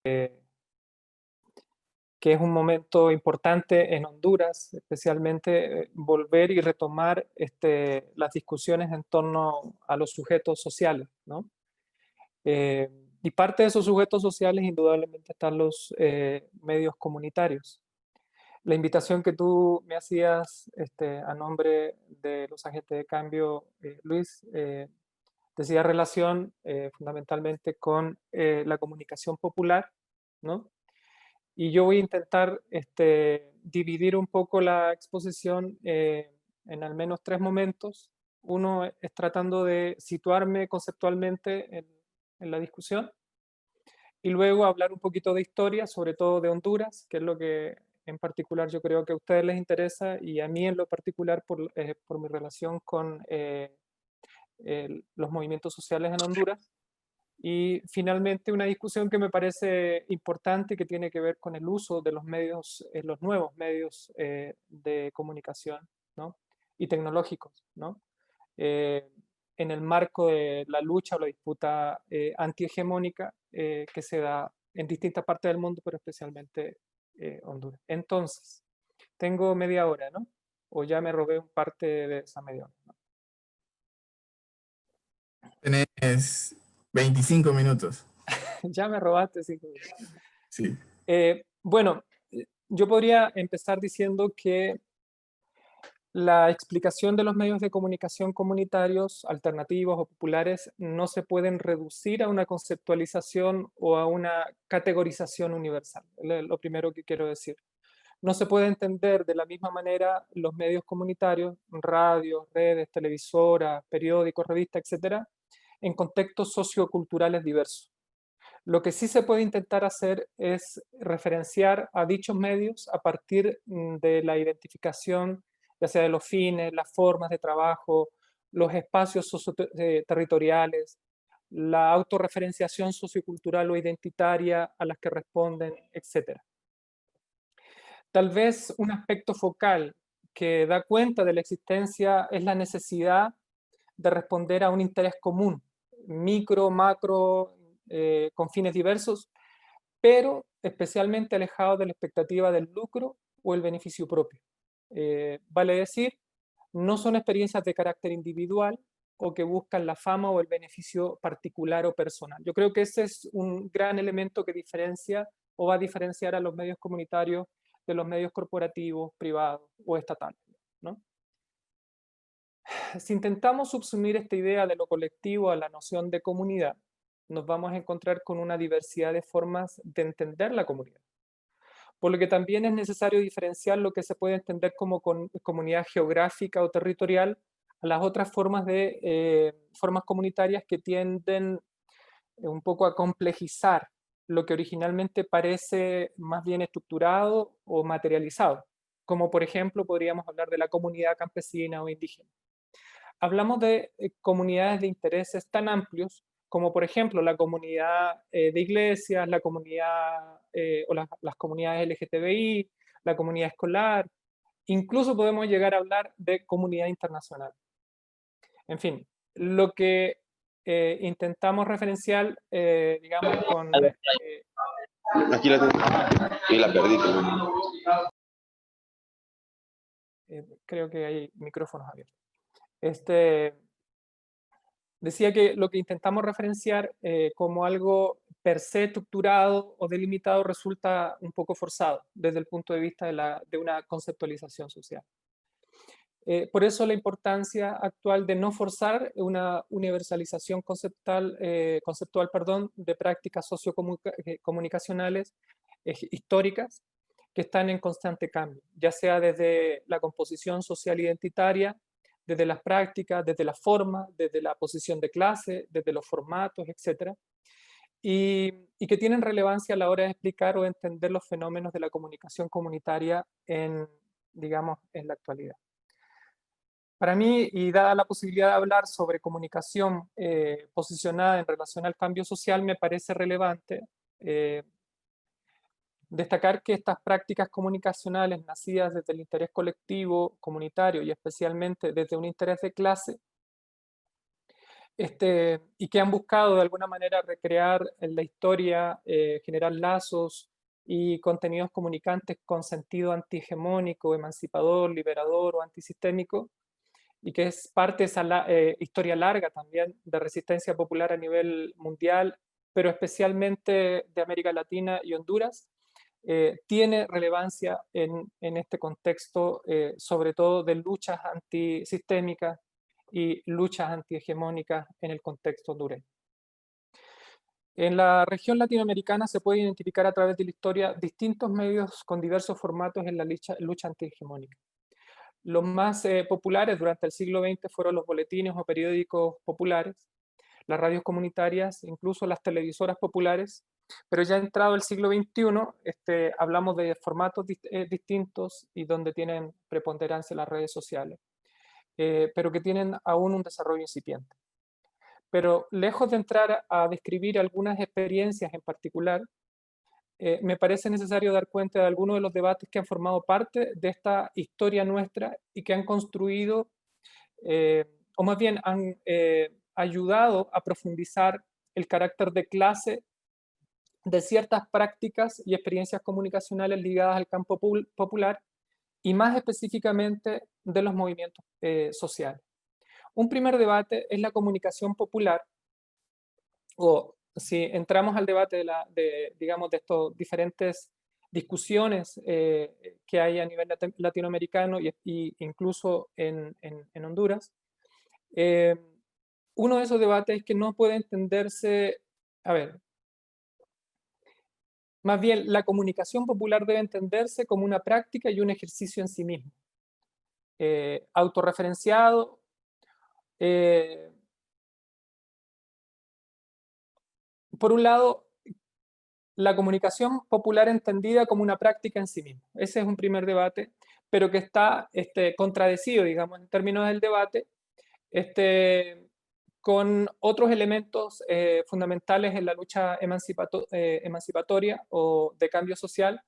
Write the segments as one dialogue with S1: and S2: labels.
S1: que es un momento importante en Honduras, especialmente volver y retomar las discusiones en torno a los sujetos sociales, ¿no? Eh, y parte de esos sujetos sociales indudablemente están los medios comunitarios. La invitación que tú me hacías a nombre de los agentes de cambio, Luis, decía relación fundamentalmente con la comunicación popular, ¿no? Y yo voy a intentar dividir un poco la exposición en al menos tres momentos. Uno es tratando de situarme conceptualmente en la discusión y luego hablar un poquito de historia, sobre todo de Honduras, que es lo que en particular yo creo que a ustedes les interesa y a mí en lo particular por mi relación con los movimientos sociales en Honduras. Y finalmente una discusión que me parece importante que tiene que ver con el uso de los medios, los nuevos medios de comunicación, ¿no? Y tecnológicos, ¿no? Eh, en el marco de la lucha o la disputa antihegemónica que se da en distintas partes del mundo, pero especialmente Honduras. Entonces, tengo media hora, ¿no? O ya me robé un parte de esa media hora, ¿no?
S2: Tenés 25 minutos.
S1: Ya me robaste 5 minutos.
S2: Sí.
S1: Bueno, yo podría empezar diciendo que la explicación de los medios de comunicación comunitarios, alternativos o populares no se pueden reducir a una conceptualización o a una categorización universal. Es lo primero que quiero decir. No se puede entender de la misma manera los medios comunitarios, radios, redes, televisoras, periódicos, revistas, etcétera, en contextos socioculturales diversos. Lo que sí se puede intentar hacer es referenciar a dichos medios a partir de la identificación, ya sea de los fines, las formas de trabajo, los espacios territoriales, la autorreferenciación sociocultural o identitaria a las que responden, etc. Tal vez un aspecto focal que da cuenta de la existencia es la necesidad de responder a un interés común, micro, macro, con fines diversos, pero especialmente alejado de la expectativa del lucro o el beneficio propio. Vale decir, no son experiencias de carácter individual o que buscan la fama o el beneficio particular o personal. Yo creo que ese es un gran elemento que diferencia o va a diferenciar a los medios comunitarios de los medios corporativos, privados o estatales, ¿no? Si intentamos subsumir esta idea de lo colectivo a la noción de comunidad, nos vamos a encontrar con una diversidad de formas de entender la comunidad. Por lo que también es necesario diferenciar lo que se puede entender como comunidad geográfica o territorial a las otras formas formas comunitarias que tienden un poco a complejizar lo que originalmente parece más bien estructurado o materializado, como por ejemplo podríamos hablar de la comunidad campesina o indígena. Hablamos de comunidades de intereses tan amplios como por ejemplo la comunidad de iglesias, la comunidad o las comunidades LGTBI, la comunidad escolar, incluso podemos llegar a hablar de comunidad internacional. En fin, lo que intentamos referenciar, digamos,
S3: Aquí la tengo. Y la perdí.
S1: creo que hay micrófonos abiertos. Decía que lo que intentamos referenciar como algo per se estructurado o delimitado resulta un poco forzado desde el punto de vista de una conceptualización social. Por eso la importancia actual de no forzar una universalización conceptual, de prácticas sociocomunicacionales históricas que están en constante cambio, ya sea desde la composición social identitaria, desde las prácticas, desde la forma, desde la posición de clase, desde los formatos, etc. Y que tienen relevancia a la hora de explicar o entender los fenómenos de la comunicación comunitaria digamos, en la actualidad. Para mí, y dada la posibilidad de hablar sobre comunicación posicionada en relación al cambio social, me parece relevante destacar que estas prácticas comunicacionales nacidas desde el interés colectivo, comunitario y especialmente desde un interés de clase, y que han buscado de alguna manera recrear en la historia, generar lazos y contenidos comunicantes con sentido antihegemónico, emancipador, liberador o antisistémico, y que es parte de esa historia larga también de resistencia popular a nivel mundial, pero especialmente de América Latina y Honduras, tiene relevancia en este contexto, sobre todo de luchas antisistémicas y luchas antihegemónicas en el contexto hondureño. En la región latinoamericana se puede identificar a través de la historia distintos medios con diversos formatos en la lucha antihegemónica. Los más populares durante el siglo XX fueron los boletines o periódicos populares, las radios comunitarias, incluso las televisoras populares, pero ya entrado el siglo XXI, hablamos de formatos distintos y donde tienen preponderancia las redes sociales, pero que tienen aún un desarrollo incipiente. Pero lejos de entrar a describir algunas experiencias en particular, me parece necesario dar cuenta de algunos de los debates que han formado parte de esta historia nuestra y que han construido, o más bien han ayudado a profundizar el carácter de clase de ciertas prácticas y experiencias comunicacionales ligadas al campo popular y más específicamente de los movimientos sociales. Un primer debate es la comunicación popular, o si entramos al debate digamos, de estas diferentes discusiones que hay a nivel latinoamericano y incluso en Honduras, uno de esos debates es que no puede entenderse, a ver, más bien la comunicación popular debe entenderse como una práctica y un ejercicio en sí mismo, autorreferenciado, por un lado, la comunicación popular entendida como una práctica en sí misma. Ese es un primer debate, pero que está contradecido, digamos, en términos del debate, con otros elementos fundamentales en la lucha emancipatoria o de cambio social,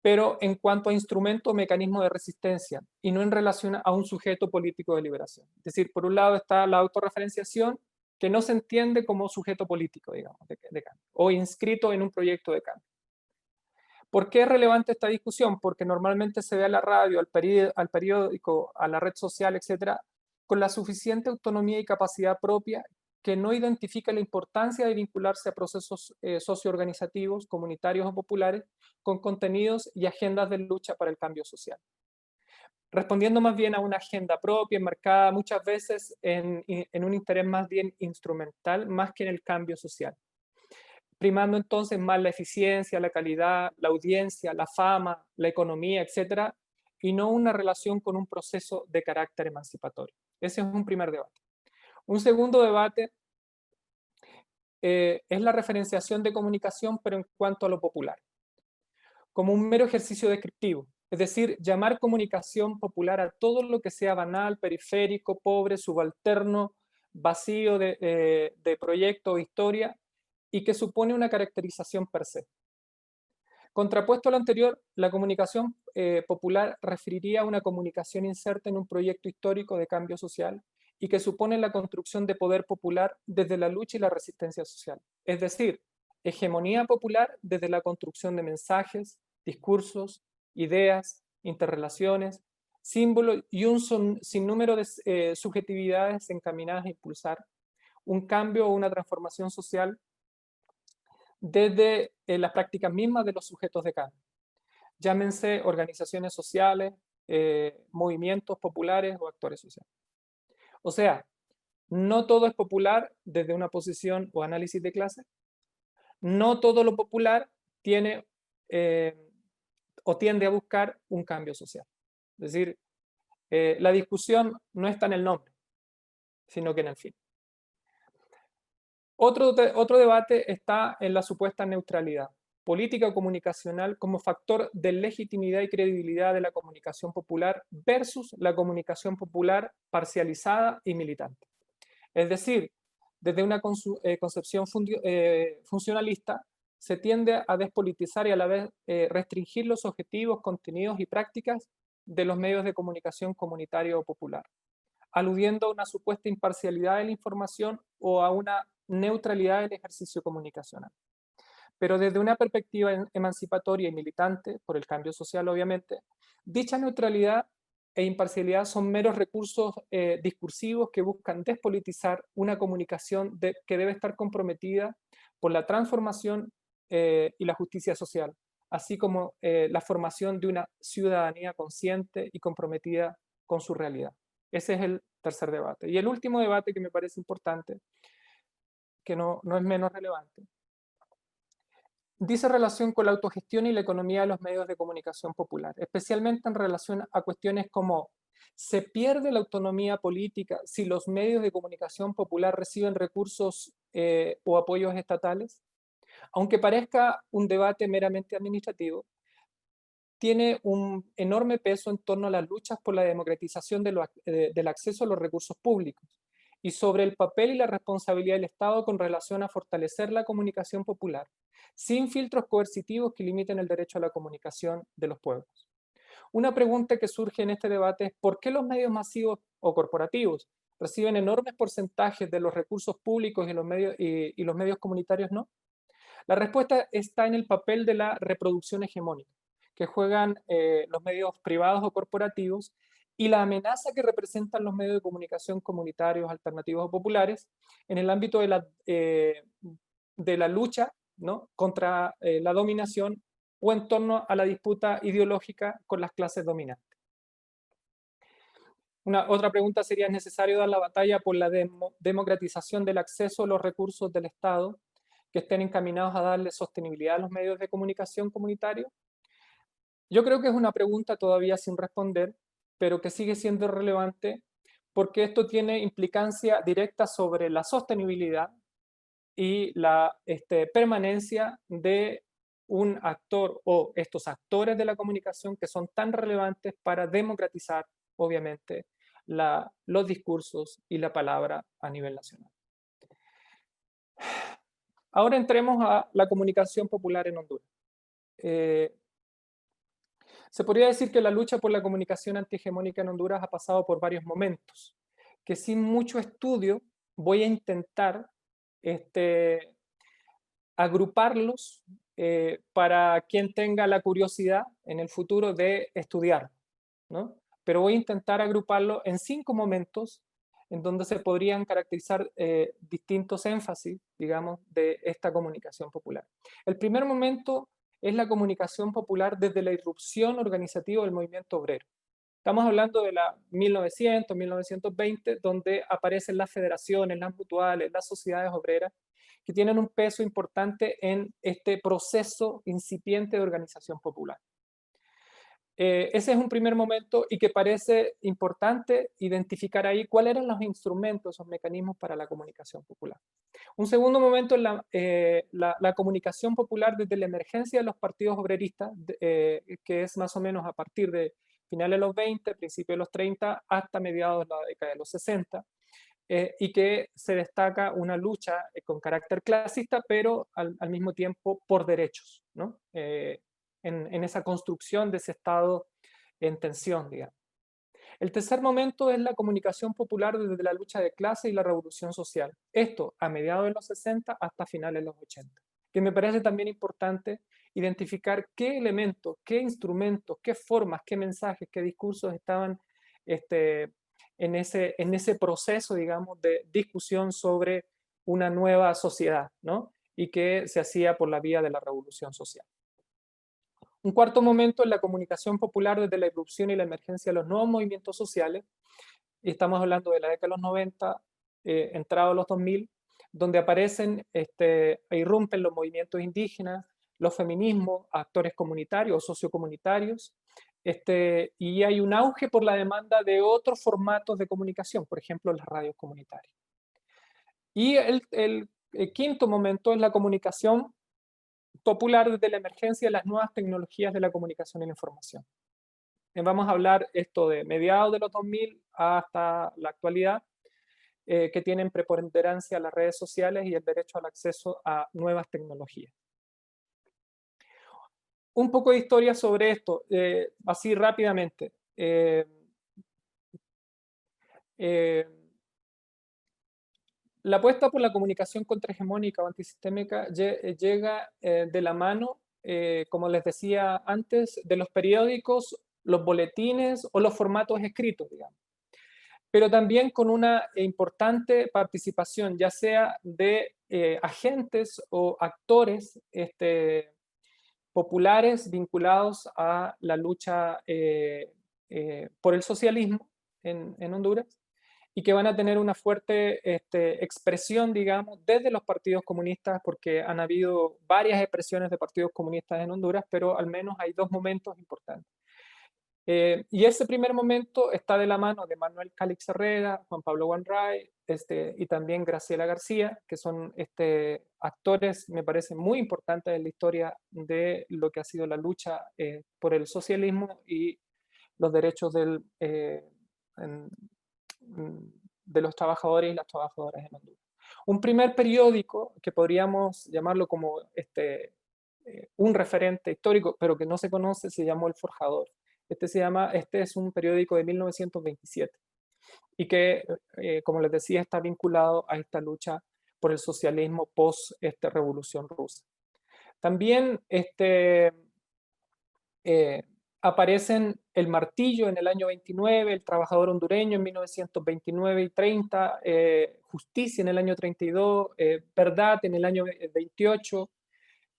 S1: pero en cuanto a instrumento o mecanismo de resistencia, y no en relación a un sujeto político de liberación. Es decir, por un lado está la autorreferenciación, que no se entiende como sujeto político, digamos, de cambio, o inscrito en un proyecto de cambio. ¿Por qué es relevante esta discusión? Porque normalmente se ve a la radio, al periódico, a la red social, etcétera, con la suficiente autonomía y capacidad propia que no identifica la importancia de vincularse a procesos socioorganizativos, comunitarios o populares con contenidos y agendas de lucha para el cambio social. Respondiendo más bien a una agenda propia, enmarcada muchas veces en un interés más bien instrumental, más que en el cambio social. Primando entonces más la eficiencia, la calidad, la audiencia, la fama, la economía, etcétera, y no una relación con un proceso de carácter emancipatorio. Ese es un primer debate. Un segundo debate es la referenciación de comunicación, pero en cuanto a lo popular, como un mero ejercicio descriptivo, es decir, llamar comunicación popular a todo lo que sea banal, periférico, pobre, subalterno, vacío de proyecto o historia, y que supone una caracterización per se. Contrapuesto a lo anterior, la comunicación popular referiría a una comunicación inserta en un proyecto histórico de cambio social y que supone la construcción de poder popular desde la lucha y la resistencia social. Es decir, hegemonía popular desde la construcción de mensajes, discursos, ideas, interrelaciones, símbolos y un sinnúmero de subjetividades encaminadas a impulsar un cambio o una transformación social desde las prácticas mismas de los sujetos de cambio. Llámense organizaciones sociales, movimientos populares o actores sociales. O sea, no todo es popular desde una posición o análisis de clase. No todo lo popular tiene o tiende a buscar un cambio social. Es decir, la discusión no está en el nombre, sino que en el fin. Otro debate está en la supuesta neutralidad política comunicacional como factor de legitimidad y credibilidad de la comunicación popular versus la comunicación popular parcializada y militante. Es decir, desde una concepción funcionalista se tiende a despolitizar y a la vez restringir los objetivos, contenidos y prácticas de los medios de comunicación comunitario o popular, aludiendo a una supuesta imparcialidad de la información o a una neutralidad del ejercicio comunicacional. Pero desde una perspectiva emancipatoria y militante, por el cambio social obviamente, dicha neutralidad e imparcialidad son meros recursos discursivos que buscan despolitizar una comunicación que debe estar comprometida por la transformación y la justicia social, así como la formación de una ciudadanía consciente y comprometida con su realidad. Ese es el tercer debate. Y el último debate que me parece importante, que no es menos relevante, dice relación con la autogestión y la economía de los medios de comunicación popular, especialmente en relación a cuestiones como: ¿se pierde la autonomía política si los medios de comunicación popular reciben recursos o apoyos estatales? Aunque parezca un debate meramente administrativo, tiene un enorme peso en torno a las luchas por la democratización del acceso a los recursos públicos y sobre el papel y la responsabilidad del Estado con relación a fortalecer la comunicación popular, sin filtros coercitivos que limiten el derecho a la comunicación de los pueblos. Una pregunta que surge en este debate es: ¿por qué los medios masivos o corporativos reciben enormes porcentajes de los recursos públicos y los medios comunitarios no? La respuesta está en el papel de la reproducción hegemónica que juegan los medios privados o corporativos y la amenaza que representan los medios de comunicación comunitarios, alternativos o populares en el ámbito de la lucha, ¿no?, contra la dominación o en torno a la disputa ideológica con las clases dominantes. Otra pregunta sería: ¿es necesario dar la batalla por la democratización del acceso a los recursos del Estado que estén encaminados a darle sostenibilidad a los medios de comunicación comunitarios? Yo creo que es una pregunta todavía sin responder, pero que sigue siendo relevante porque esto tiene implicancia directa sobre la sostenibilidad y la permanencia de un actor o estos actores de la comunicación que son tan relevantes para democratizar, obviamente, los discursos y la palabra a nivel nacional. Ahora entremos a la comunicación popular en Honduras. Se podría decir que la lucha por la comunicación antihegemónica en Honduras ha pasado por varios momentos, que sin mucho estudio voy a intentar agruparlos para quien tenga la curiosidad en el futuro de estudiar, ¿no? Pero voy a intentar agruparlo en 5 momentos en donde se podrían caracterizar distintos énfasis, digamos, de esta comunicación popular. El primer momento es la comunicación popular desde la irrupción organizativa del movimiento obrero. Estamos hablando de la 1900, 1920, donde aparecen las federaciones, las mutuales, las sociedades obreras, que tienen un peso importante en este proceso incipiente de organización popular. Ese es un primer momento y que parece importante identificar ahí cuáles eran los instrumentos, esos mecanismos para la comunicación popular. Un segundo momento es la comunicación popular desde la emergencia de los partidos obreristas, que es más o menos a partir de finales de los 20, principios de los 30, hasta mediados de la década de los 60, y que se destaca una lucha con carácter clasista, pero al mismo tiempo por derechos, ¿no? En esa construcción de ese Estado en tensión, digamos. El tercer momento es la comunicación popular desde la lucha de clase y la revolución social. Esto a mediados de los 60 hasta finales de los 80. Que me parece también importante identificar qué elementos, qué instrumentos, qué formas, qué mensajes, qué discursos estaban en ese proceso, digamos, de discusión sobre una nueva sociedad, ¿no? Y que se hacía por la vía de la revolución social. Un cuarto momento es la comunicación popular desde la irrupción y la emergencia de los nuevos movimientos sociales, y estamos hablando de la década de los 90, entrado a los 2000, donde aparecen e irrumpen los movimientos indígenas, los feminismos, actores comunitarios o sociocomunitarios, y hay un auge por la demanda de otros formatos de comunicación, por ejemplo, las radios comunitarias. Y el quinto momento es la comunicación popular desde la emergencia de las nuevas tecnologías de la comunicación y la información. Vamos a hablar esto de mediados de los 2000 hasta la actualidad, que tienen preponderancia las redes sociales y el derecho al acceso a nuevas tecnologías. Un poco de historia sobre esto, así rápidamente. La apuesta por la comunicación contrahegemónica o antisistémica llega de la mano, como les decía antes, de los periódicos, los boletines o los formatos escritos, digamos. Pero también con una importante participación, ya sea de agentes o actores populares vinculados a la lucha por el socialismo en Honduras, y que van a tener una fuerte expresión, digamos, desde los partidos comunistas, porque han habido varias expresiones de partidos comunistas en Honduras, pero al menos hay dos momentos importantes. Y ese primer momento está de la mano de Manuel Cálix Herrera, Juan Pablo Wanray, y también Graciela García, que son actores, me parece, muy importantes en la historia de lo que ha sido la lucha por el socialismo y los derechos de los trabajadores y las trabajadoras en Honduras. Un primer periódico que podríamos llamarlo como un referente histórico, pero que no se conoce, se llamó El Forjador. Este es un periódico de 1927 y que, como les decía, está vinculado a esta lucha por el socialismo post Revolución Rusa. También aparecen El Martillo en el año 29, El Trabajador Hondureño en 1929 y 30, Justicia en el año 32, Verdad en el año 28,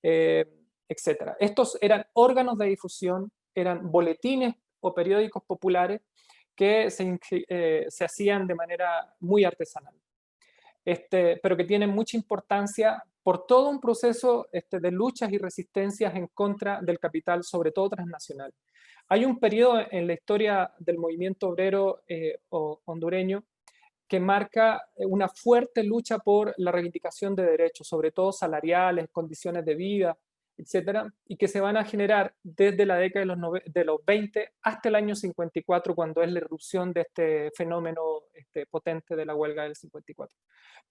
S1: etc. Estos eran órganos de difusión, eran boletines o periódicos populares que se hacían de manera muy artesanal, pero que tienen mucha importancia por todo un proceso de luchas y resistencias en contra del capital, sobre todo transnacional. Hay un periodo en la historia del movimiento obrero hondureño que marca una fuerte lucha por la reivindicación de derechos, sobre todo salariales, condiciones de vida, etcétera, y que se van a generar desde la década de los 20 hasta el año 54, cuando es la irrupción de este fenómeno potente de la huelga del 54.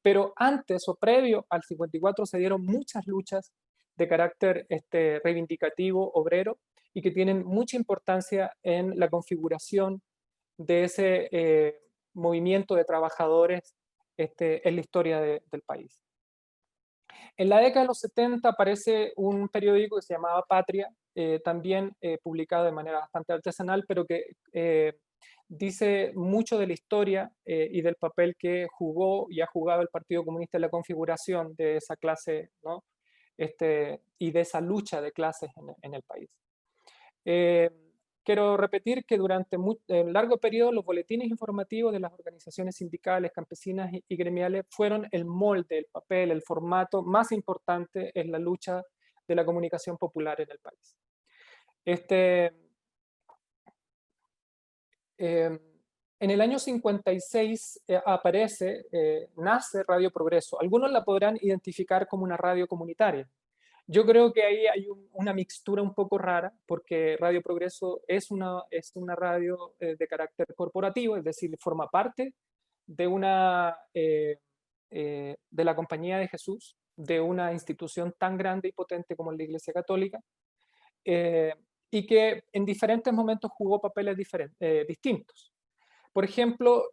S1: Pero antes o previo al 54 se dieron muchas luchas de carácter reivindicativo, obrero, y que tienen mucha importancia en la configuración de ese movimiento de trabajadores en la historia del país. En la década de los 70 aparece un periódico que se llamaba Patria, también publicado de manera bastante artesanal, pero que dice mucho de la historia y del papel que jugó y ha jugado el Partido Comunista en la configuración de esa clase, ¿no? Y de esa lucha de clases en el país. Quiero repetir que durante un largo periodo los boletines informativos de las organizaciones sindicales, campesinas y gremiales fueron el molde, el papel, el formato más importante en la lucha de la comunicación popular en el país. En el año 56 nace Radio Progreso. Algunos la podrán identificar como una radio comunitaria. Yo creo que ahí hay una mixtura un poco rara, porque Radio Progreso es una radio de carácter corporativo, es decir, forma parte de de la Compañía de Jesús, de una institución tan grande y potente como la Iglesia Católica, y que en diferentes momentos jugó papeles distintos. Por ejemplo,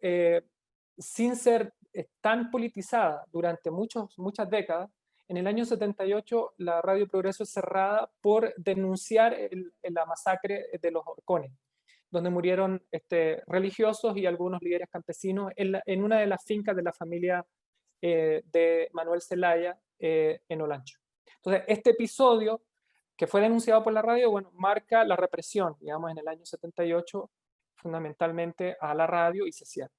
S1: sin ser tan politizada durante muchas décadas, en el año 78 la Radio Progreso es cerrada por denunciar la masacre de los Horcones, donde murieron religiosos y algunos líderes campesinos en una de las fincas de la familia de Manuel Zelaya en Olancho. Entonces, este episodio que fue denunciado por la radio, bueno, marca la represión, digamos, en el año 78, fundamentalmente a la radio, y se cierra.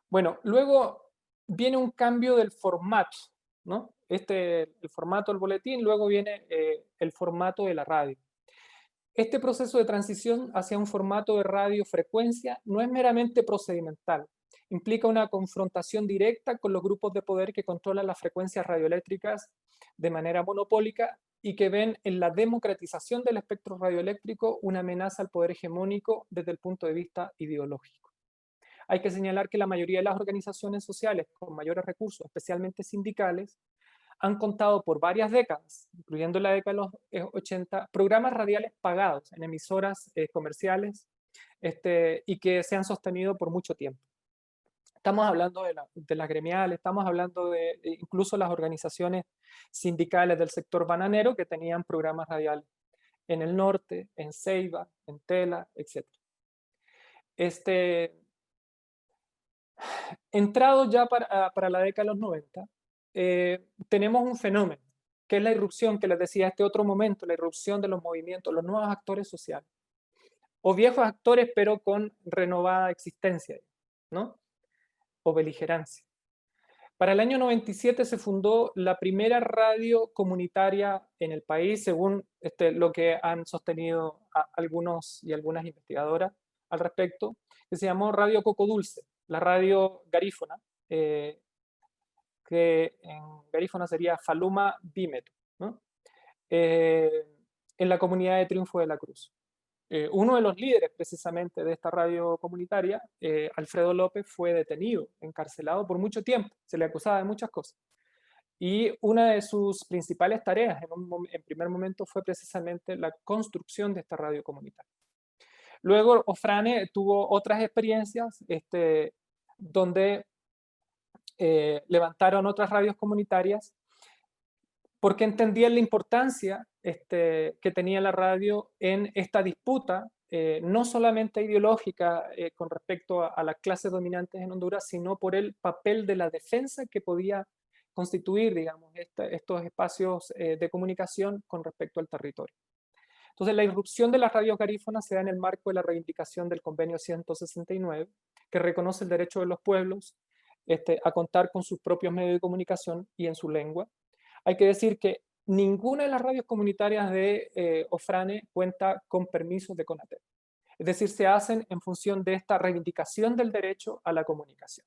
S1: Bueno, luego viene un cambio del formato, ¿no? El formato del boletín, luego viene el formato de la radio. Este proceso de transición hacia un formato de radiofrecuencia no es meramente procedimental, implica una confrontación directa con los grupos de poder que controlan las frecuencias radioeléctricas de manera monopólica y que ven en la democratización del espectro radioeléctrico una amenaza al poder hegemónico desde el punto de vista ideológico. Hay que señalar que la mayoría de las organizaciones sociales con mayores recursos, especialmente sindicales, han contado por varias décadas, incluyendo la década de los 80, programas radiales pagados en emisoras comerciales y que se han sostenido por mucho tiempo. Estamos hablando de las gremiales, estamos hablando de incluso las organizaciones sindicales del sector bananero que tenían programas radiales en el norte, en Ceiba, en Tela, etc. Entrado ya para la década de los 90, tenemos un fenómeno, que es la irrupción, que les decía, este otro momento, la irrupción de los movimientos, los nuevos actores sociales, o viejos actores pero con renovada existencia, ¿no? O beligerancia. Para el año 97 se fundó la primera radio comunitaria en el país, según lo que han sostenido algunos y algunas investigadoras al respecto, que se llamó Radio Coco Dulce, la radio garífona, que en garífona sería Faluma Bímeto, ¿no? En la comunidad de Triunfo de la Cruz. Uno de los líderes precisamente de esta radio comunitaria, Alfredo López, fue detenido, encarcelado por mucho tiempo, se le acusaba de muchas cosas. Y una de sus principales tareas en primer momento fue precisamente la construcción de esta radio comunitaria. Luego Ofrane tuvo otras experiencias donde levantaron otras radios comunitarias porque entendían la importancia que tenía la radio en esta disputa, no solamente ideológica con respecto a las clases dominantes en Honduras, sino por el papel de la defensa que podía constituir, digamos, estos espacios de comunicación con respecto al territorio. Entonces, la irrupción de las radios garífonas se da en el marco de la reivindicación del Convenio 169, que reconoce el derecho de los pueblos a contar con sus propios medios de comunicación y en su lengua. Hay que decir que ninguna de las radios comunitarias de Ofrane cuenta con permisos de CONATEP. Es decir, se hacen en función de esta reivindicación del derecho a la comunicación.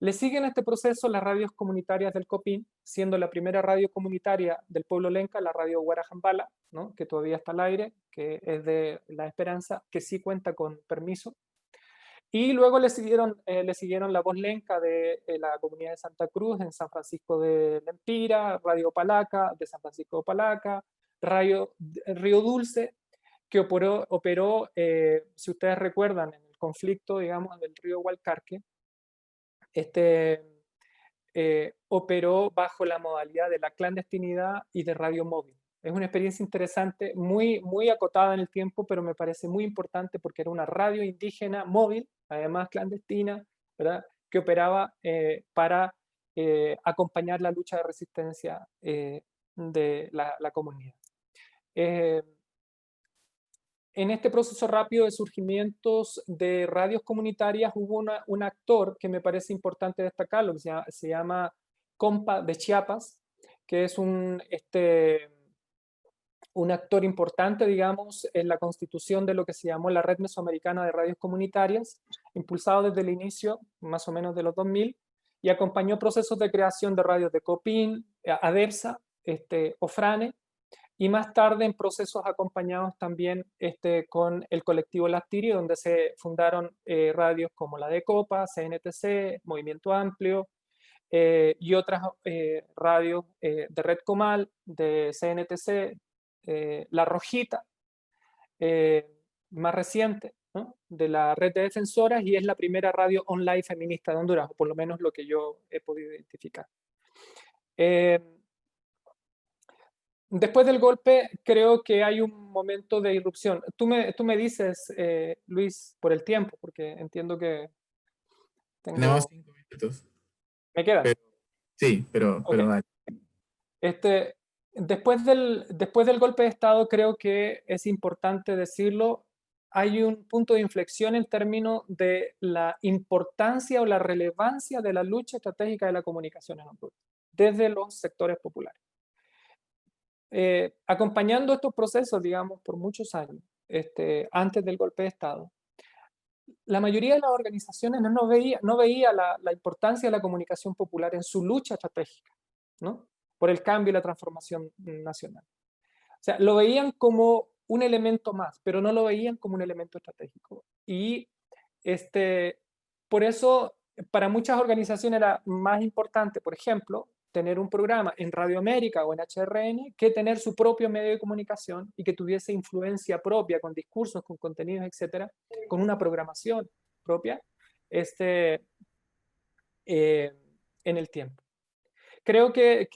S1: Le siguen este proceso las radios comunitarias del Copín, siendo la primera radio comunitaria del pueblo lenca la radio Guarajambala, ¿no? Que todavía está al aire, que es de La Esperanza, que sí cuenta con permiso. Y luego le siguieron la voz lenca de la comunidad de Santa Cruz en San Francisco de Lempira, Radio Palaca de San Francisco de Palaca, Radio Río Dulce, que operó si ustedes recuerdan, en el conflicto, digamos, del río Hualcarque, operó bajo la modalidad de la clandestinidad y de radio móvil. Es una experiencia interesante, muy, muy acotada en el tiempo, pero me parece muy importante porque era una radio indígena móvil, además clandestina, ¿verdad? Que operaba para acompañar la lucha de resistencia de la comunidad. En este proceso rápido de surgimientos de radios comunitarias hubo un actor que me parece importante destacarlo, que se llama Compa de Chiapas, que es un actor importante, digamos, en la constitución de lo que se llamó la Red Mesoamericana de Radios Comunitarias, impulsado desde el inicio, más o menos de los 2000, y acompañó procesos de creación de radios de Copín, ADEPSA, Ofrane, y más tarde en procesos acompañados también con el colectivo Lastiri, donde se fundaron radios como la de Copa, CNTC, Movimiento Amplio, y otras radios de Red Comal, de CNTC, La Rojita, más reciente, ¿no? De la Red de Defensoras, y es la primera radio online feminista de Honduras, o por lo menos lo que yo he podido identificar. Después del golpe, creo que hay un momento de irrupción. Tú me dices, Luis, por el tiempo, porque entiendo que
S2: Tenemos 5 minutos.
S1: ¿Me queda?
S2: Sí, pero vale.
S1: Después del golpe de Estado, creo que es importante decirlo, hay un punto de inflexión en términos de la importancia o la relevancia de la lucha estratégica de la comunicación en Honduras, desde los sectores populares. Acompañando estos procesos, digamos, por muchos años, antes del golpe de Estado, la mayoría de las organizaciones no veía la importancia de la comunicación popular en su lucha estratégica, ¿no? Por el cambio y la transformación nacional. O sea, lo veían como un elemento más, pero no lo veían como un elemento estratégico. Y por eso, para muchas organizaciones era más importante, por ejemplo, tener un programa en Radio América o en HRN que tener su propio medio de comunicación y que tuviese influencia propia con discursos, con contenidos, etcétera, con una programación propia en el tiempo. Creo que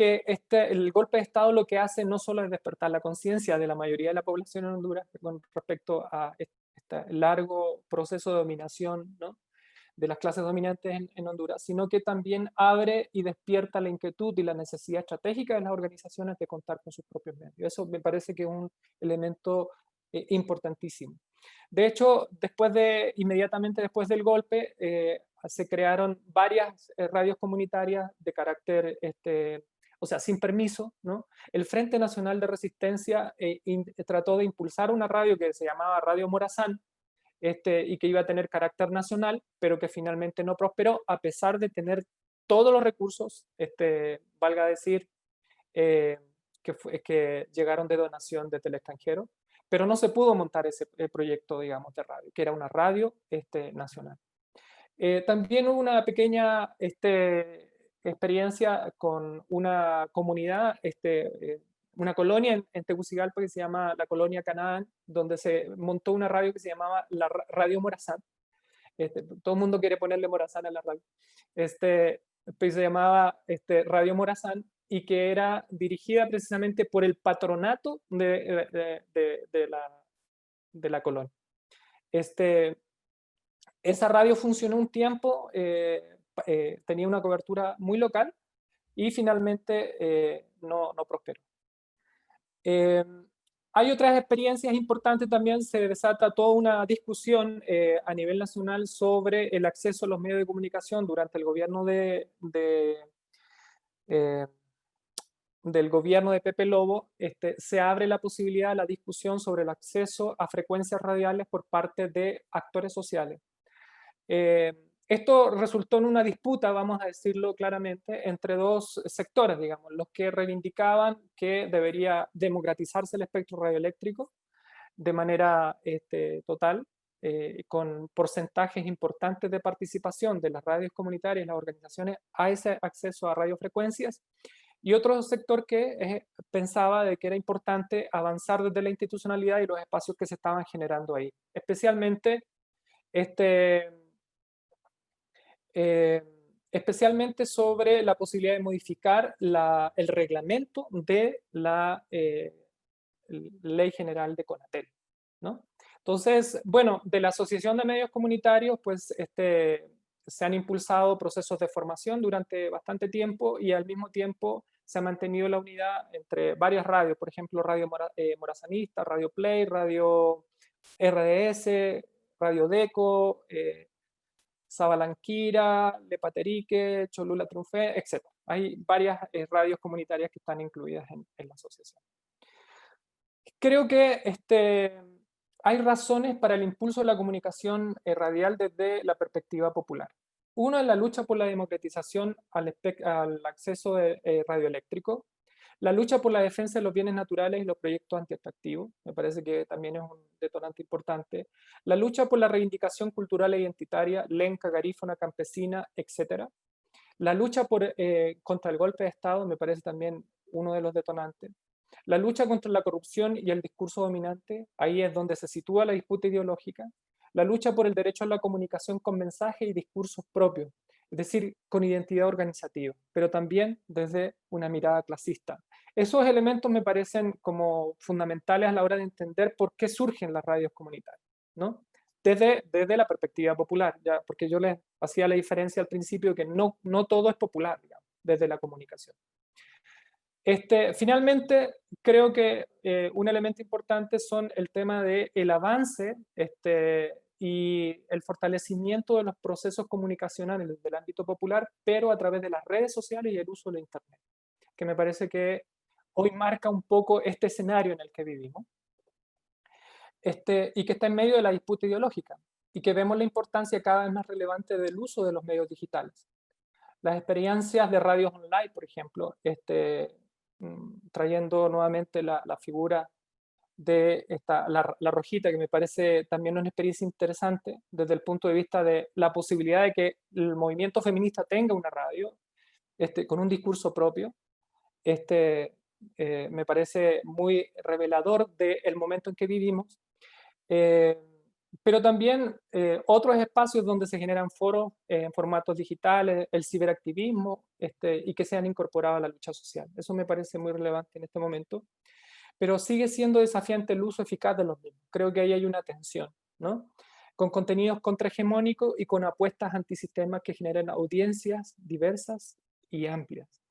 S1: el golpe de Estado lo que hace no solo es despertar la conciencia de la mayoría de la población en Honduras con respecto a este largo proceso de dominación, ¿no?, de las clases dominantes en Honduras, sino que también abre y despierta la inquietud y la necesidad estratégica de las organizaciones de contar con sus propios medios. Eso me parece que es un elemento importantísimo. De hecho, inmediatamente después del golpe, se crearon varias radios comunitarias de carácter, o sea, sin permiso, ¿no? El Frente Nacional de Resistencia trató de impulsar una radio que se llamaba Radio Morazán, y que iba a tener carácter nacional, pero que finalmente no prosperó, a pesar de tener todos los recursos, valga decir, que llegaron de donación desde el extranjero, pero no se pudo montar ese proyecto, digamos, de radio, que era una radio nacional. También hubo una pequeña experiencia con una comunidad, una colonia en Tegucigalpa que se llama la Colonia Canaán, donde se montó una radio que se llamaba la Radio Morazán. Todo el mundo quiere ponerle Morazán a la radio. Pues se llamaba Radio Morazán, y que era dirigida precisamente por el patronato de la colonia. Esa radio funcionó un tiempo, tenía una cobertura muy local y finalmente no prosperó. Hay otras experiencias importantes también. Se desata toda una discusión a nivel nacional sobre el acceso a los medios de comunicación durante el gobierno del gobierno de Pepe Lobo. Se abre la posibilidad, la discusión sobre el acceso a frecuencias radiales por parte de actores sociales. Esto resultó en una disputa, vamos a decirlo claramente, entre dos sectores, digamos, los que reivindicaban que debería democratizarse el espectro radioeléctrico de manera total, con porcentajes importantes de participación de las radios comunitarias y las organizaciones a ese acceso a radiofrecuencias, y otro sector que pensaba de que era importante avanzar desde la institucionalidad y los espacios que se estaban generando ahí, especialmente sobre la posibilidad de modificar el reglamento de la Ley General de Conatel, ¿no? Entonces, bueno, de la Asociación de Medios Comunitarios, pues se han impulsado procesos de formación durante bastante tiempo, y al mismo tiempo se ha mantenido la unidad entre varias radios, por ejemplo, Radio Morazanista, Radio Play, Radio RDS, Radio Deco, Sabalanquira, Lepaterique, Cholula Triunfé, etc. Hay varias radios comunitarias que están incluidas en la asociación. Creo que hay razones para el impulso de la comunicación radial desde la perspectiva popular. Uno es la lucha por la democratización al acceso radioeléctrico, la lucha por la defensa de los bienes naturales y los proyectos antiextractivos, me parece que también es un detonante importante, la lucha por la reivindicación cultural e identitaria, lenca, garífona, campesina, etc. La lucha contra el golpe de Estado me parece también uno de los detonantes. La lucha contra la corrupción y el discurso dominante, ahí es donde se sitúa la disputa ideológica. La lucha por el derecho a la comunicación con mensajes y discursos propios, es decir, con identidad organizativa, pero también desde una mirada clasista. Esos elementos me parecen como fundamentales a la hora de entender por qué surgen las radios comunitarias, ¿no? Desde la perspectiva popular, ya, porque yo les hacía la diferencia al principio que no todo es popular, digamos, desde la comunicación. Finalmente, creo que un elemento importante son el tema del avance y el fortalecimiento de los procesos comunicacionales del ámbito popular, pero a través de las redes sociales y el uso de Internet, que me parece que hoy marca un poco este escenario en el que vivimos, y que está en medio de la disputa ideológica, y que vemos la importancia cada vez más relevante del uso de los medios digitales. Las experiencias de radios online, por ejemplo, trayendo nuevamente la figura de la Rojita, que me parece también una experiencia interesante desde el punto de vista de la posibilidad de que el movimiento feminista tenga una radio, con un discurso propio. Me parece muy revelador del momento en que vivimos. Pero también otros espacios donde se generan foros en formatos digitales, el ciberactivismo, y que se han incorporado a la lucha social. Eso me parece muy relevante en este momento. Pero sigue siendo desafiante el uso eficaz de los mismos. Creo que ahí hay una tensión, ¿no? Con contenidos contrahegemónicos y con apuestas antisistemas que generen audiencias diversas y amplias.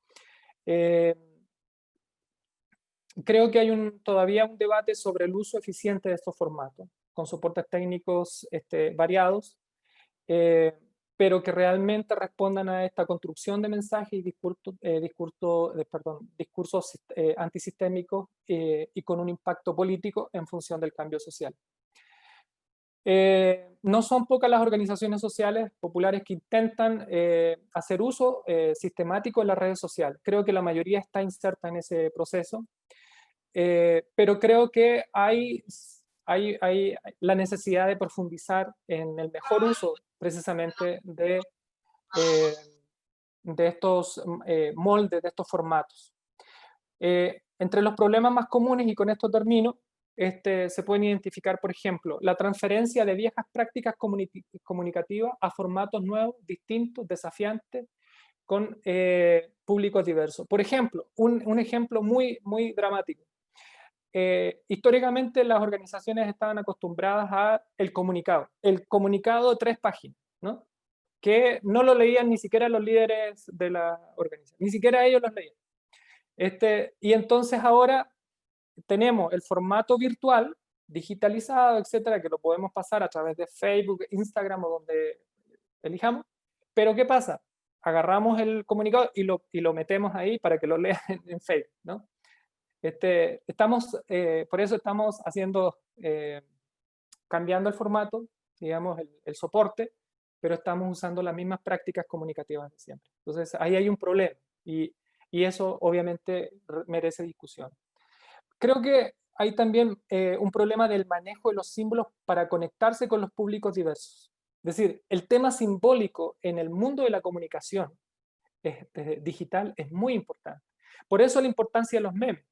S1: Creo que hay todavía un debate sobre el uso eficiente de estos formatos, con soportes técnicos variados, pero que realmente respondan a esta construcción de mensajes y discursos antisistémicos y con un impacto político en función del cambio social. No son pocas las organizaciones sociales populares que intentan hacer uso sistemático de las redes sociales. Creo que la mayoría está inserta en ese proceso, pero creo que hay la necesidad de profundizar en el mejor uso precisamente de estos moldes, de estos formatos. Entre los problemas más comunes, y con esto termino, se pueden identificar, por ejemplo, la transferencia de viejas prácticas comunicativas a formatos nuevos, distintos, desafiantes, con públicos diversos. Por ejemplo, un ejemplo muy, muy dramático. Históricamente las organizaciones estaban acostumbradas a el comunicado de 3 páginas, ¿no? Que no lo leían ni siquiera los líderes de la organización, ni siquiera ellos los leían. Y entonces ahora tenemos el formato virtual, digitalizado, etcétera, que lo podemos pasar a través de Facebook, Instagram o donde elijamos. Pero ¿qué pasa? Agarramos el comunicado y lo metemos ahí para que lo lean en Facebook, ¿no? Por eso estamos cambiando el formato, digamos, el soporte, pero estamos usando las mismas prácticas comunicativas de siempre. Entonces, ahí hay un problema y eso obviamente merece discusión. Creo que hay también un problema del manejo de los símbolos para conectarse con los públicos diversos. Es decir, el tema simbólico en el mundo de la comunicación digital es muy importante. Por eso la importancia de los memes,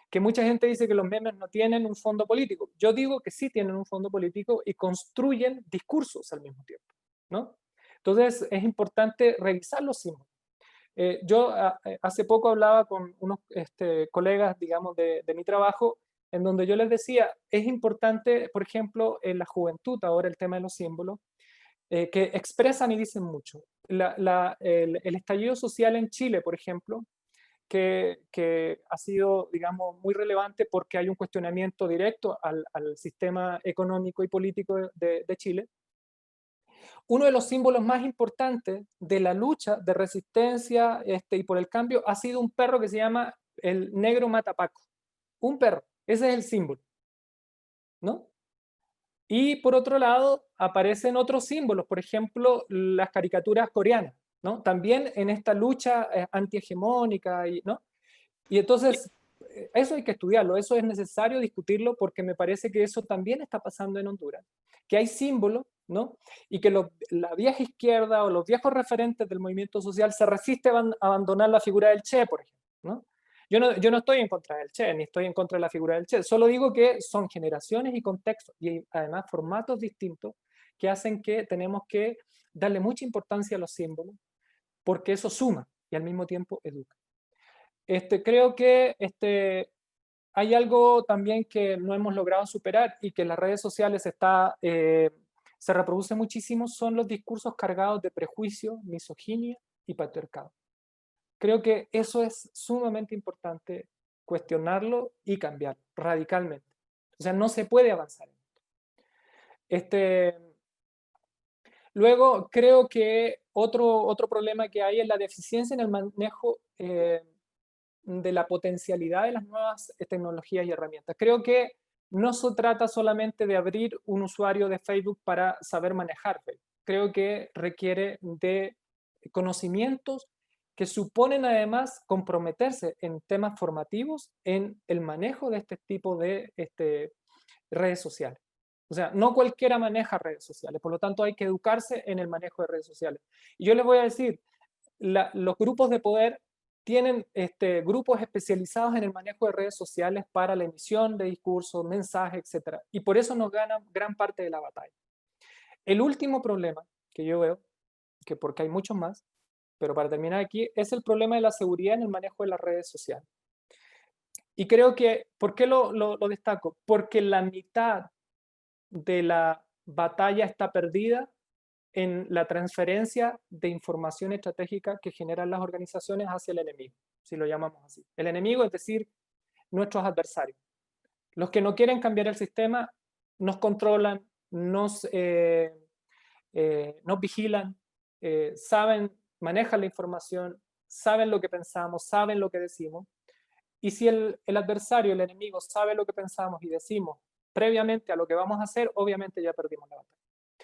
S1: que mucha gente dice que los memes no tienen un fondo político. Yo digo que sí tienen un fondo político y construyen discursos al mismo tiempo, ¿no? Entonces es importante revisar los símbolos. Yo hace poco hablaba con unos colegas, digamos, de mi trabajo, en donde yo les decía, es importante, por ejemplo, en la juventud, ahora el tema de los símbolos, que expresan y dicen mucho. El estallido social en Chile, por ejemplo, que ha sido, digamos, muy relevante porque hay un cuestionamiento directo al sistema económico y político de Chile. Uno de los símbolos más importantes de la lucha de resistencia y por el cambio ha sido un perro que se llama el negro matapaco. Un perro, ese es el símbolo, ¿no? Y por otro lado, aparecen otros símbolos, por ejemplo, las caricaturas coreanas, ¿no? También en esta lucha antihegemónica, ¿no? Y entonces, eso hay que estudiarlo, eso es necesario discutirlo porque me parece que eso también está pasando en Honduras, que hay símbolos, ¿no? Y que la vieja izquierda o los viejos referentes del movimiento social se resisten a abandonar la figura del Che, por ejemplo, ¿no? Yo no estoy en contra del Che, ni estoy en contra de la figura del Che, solo digo que son generaciones y contextos, y además formatos distintos que hacen que tenemos que darle mucha importancia a los símbolos, porque eso suma y al mismo tiempo educa. Creo que hay algo también que no hemos logrado superar y que en las redes sociales se reproduce muchísimo, son los discursos cargados de prejuicio, misoginia y patriarcado. Creo que eso es sumamente importante cuestionarlo y cambiarlo radicalmente. O sea, no se puede avanzar en esto. Luego, creo que otro problema que hay es la deficiencia en el manejo de la potencialidad de las nuevas tecnologías y herramientas. Creo que no se trata solamente de abrir un usuario de Facebook para saber manejar Facebook. Creo que requiere de conocimientos que suponen además comprometerse en temas formativos en el manejo de este tipo de redes sociales. O sea, no cualquiera maneja redes sociales, por lo tanto hay que educarse en el manejo de redes sociales. Y yo les voy a decir, los grupos de poder tienen grupos especializados en el manejo de redes sociales para la emisión de discursos, mensajes, etc. Y por eso nos ganan gran parte de la batalla. El último problema que yo veo, que porque hay muchos más, pero para terminar aquí, es el problema de la seguridad en el manejo de las redes sociales. Y creo que, ¿por qué lo destaco? Porque la mitad de la batalla está perdida en la transferencia de información estratégica que generan las organizaciones hacia el enemigo, si lo llamamos así. El enemigo, es decir, nuestros adversarios. Los que no quieren cambiar el sistema nos controlan, nos vigilan, manejan la información, saben lo que pensamos, saben lo que decimos. Y si el adversario, el enemigo, sabe lo que pensamos y decimos previamente a lo que vamos a hacer, obviamente ya perdimos la batalla.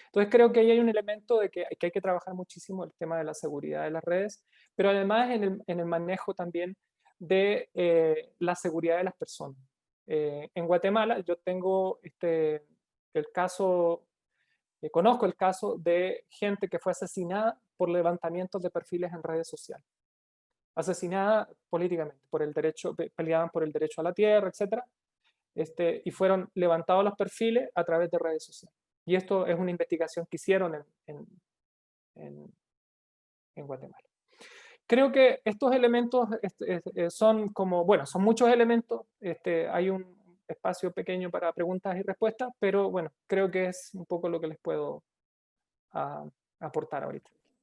S1: Entonces creo que ahí hay un elemento de que hay que trabajar muchísimo el tema de la seguridad de las redes, pero además en el manejo también de la seguridad de las personas. En Guatemala yo tengo el caso, conozco el caso de gente que fue asesinada por levantamientos de perfiles en redes sociales. Asesinada políticamente, peleaban por el derecho a la tierra, etc. Y fueron levantados los perfiles a través de redes sociales. Y esto es una investigación que hicieron en Guatemala. Creo que estos elementos son como, bueno, son muchos elementos. Hay un espacio pequeño para preguntas y respuestas, pero bueno, creo que es un poco lo que les puedo aportar ahorita.